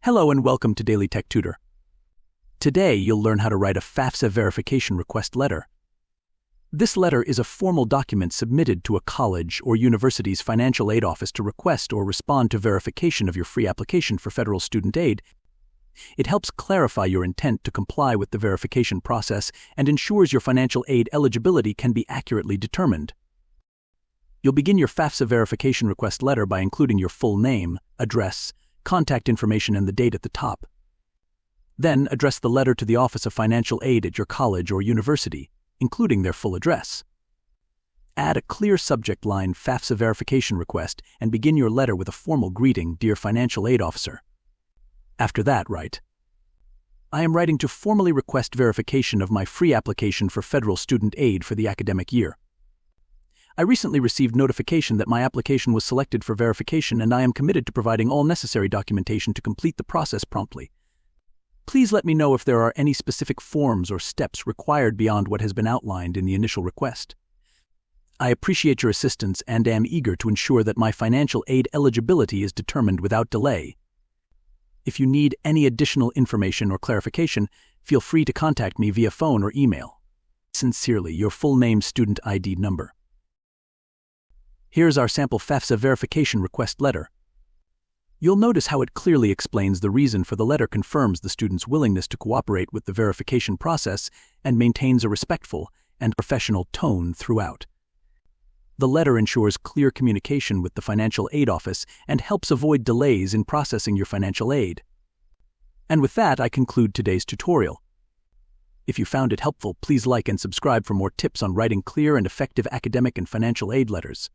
Hello and welcome to Daily Tech Tutor. Today you'll learn how to write a FAFSA Verification Request Letter. This letter is a formal document submitted to a college or university's financial aid office to request or respond to verification of your free application for federal student aid. It helps clarify your intent to comply with the verification process and ensures your financial aid eligibility can be accurately determined. You'll begin your FAFSA Verification Request Letter by including your full name, address, contact information and the date at the top. Then address the letter to the Office of Financial Aid at your college or university, including their full address. Add a clear subject line FAFSA Verification Request and begin your letter with a formal greeting, "Dear Financial Aid Officer." After that, write, "I am writing to formally request verification of my free application for federal student aid for the academic year. I recently received notification that my application was selected for verification and I am committed to providing all necessary documentation to complete the process promptly. Please let me know if there are any specific forms or steps required beyond what has been outlined in the initial request. I appreciate your assistance and am eager to ensure that my financial aid eligibility is determined without delay. If you need any additional information or clarification, feel free to contact me via phone or email. Sincerely, your full name, student ID number." Here's our sample FAFSA Verification Request Letter. You'll notice how it clearly explains the reason for the letter, confirms the student's willingness to cooperate with the verification process, and maintains a respectful and professional tone throughout. The letter ensures clear communication with the financial aid office and helps avoid delays in processing your financial aid. And with that, I conclude today's tutorial. If you found it helpful, please like and subscribe for more tips on writing clear and effective academic and financial aid letters.